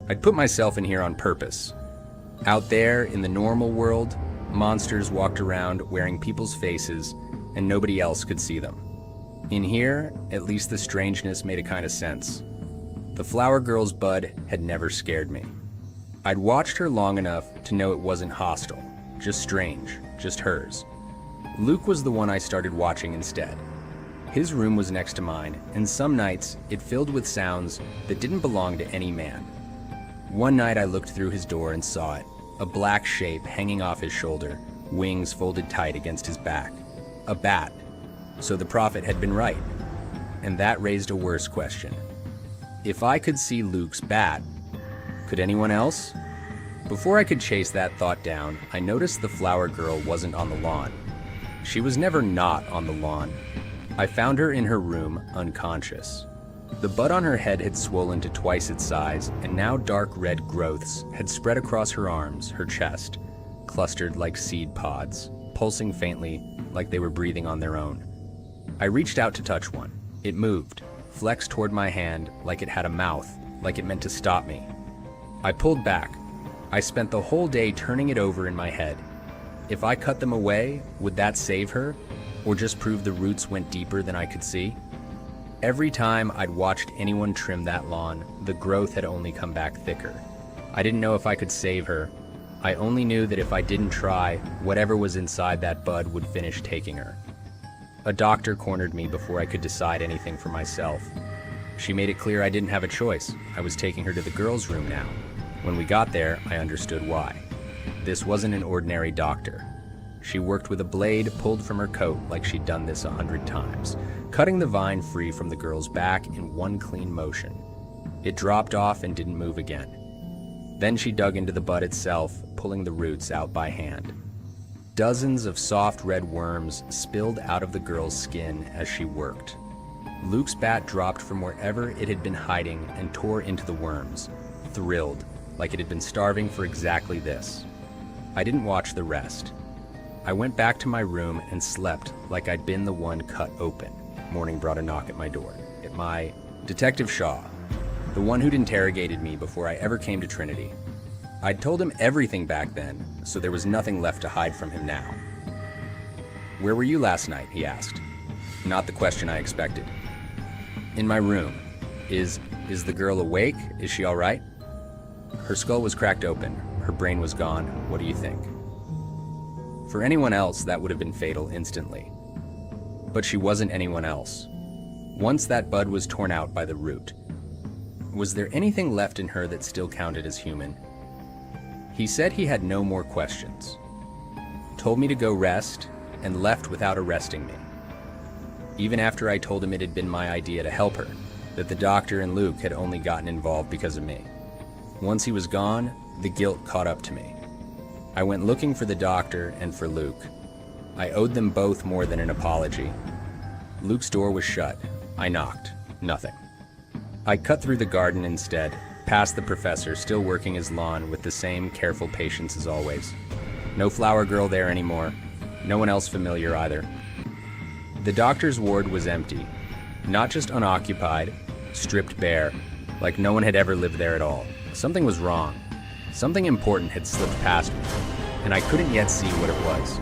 I'd put myself in here on purpose. Out there, in the normal world, monsters walked around wearing people's faces, and nobody else could see them. In here, at least the strangeness made a kind of sense. The flower girl's bud had never scared me. I'd watched her long enough to know it wasn't hostile, just strange, just hers. Luke was the one I started watching instead. His room was next to mine, and some nights it filled with sounds that didn't belong to any man. One night I looked through his door and saw it, a black shape hanging off his shoulder, wings folded tight against his back. A bat. So the prophet had been right. And that raised a worse question. If I could see Luke's bat, could anyone else? Before I could chase that thought down, I noticed the flower girl wasn't on the lawn. She was never not on the lawn. I found her in her room, unconscious. The bud on her head had swollen to twice its size, and now dark red growths had spread across her arms, her chest, clustered like seed pods, pulsing faintly like they were breathing on their own. I reached out to touch one. It moved, flexed toward my hand like it had a mouth, like it meant to stop me. I pulled back. I spent the whole day turning it over in my head. If I cut them away, would that save her? Or just prove the roots went deeper than I could see? Every time I'd watched anyone trim that lawn, the growth had only come back thicker. I didn't know if I could save her. I only knew that if I didn't try, whatever was inside that bud would finish taking her. A doctor cornered me before I could decide anything for myself. She made it clear I didn't have a choice. I was taking her to the girls' room now. When we got there, I understood why. This wasn't an ordinary doctor. She worked with a blade pulled from her coat like she'd done this 100 times, cutting the vine free from the girl's back in one clean motion. It dropped off and didn't move again. Then she dug into the bud itself, pulling the roots out by hand. Dozens of soft red worms spilled out of the girl's skin as she worked. Luke's bat dropped from wherever it had been hiding and tore into the worms, thrilled, like it had been starving for exactly this. I didn't watch the rest. I went back to my room and slept like I'd been the one cut open. Morning brought a knock at my door. Detective Shaw, the one who'd interrogated me before I ever came to Trinity. I'd told him everything back then, so there was nothing left to hide from him now. Where were you last night? He asked. Not the question I expected. In my room. Is the girl awake? Is she all right? Her skull was cracked open. Her brain was gone. What do you think? For anyone else, that would have been fatal instantly. But she wasn't anyone else. Once that bud was torn out by the root, was there anything left in her that still counted as human? He said he had no more questions. Told me to go rest, and left without arresting me. Even after I told him it had been my idea to help her, that the doctor and Luke had only gotten involved because of me. Once he was gone, the guilt caught up to me. I went looking for the doctor and for Luke. I owed them both more than an apology. Luke's door was shut. I knocked. Nothing. I cut through the garden instead, past the professor still working his lawn with the same careful patience as always. No flower girl there anymore. No one else familiar either. The doctor's ward was empty. Not just unoccupied, stripped bare, like no one had ever lived there at all. Something was wrong. Something important had slipped past me, and I couldn't yet see what it was.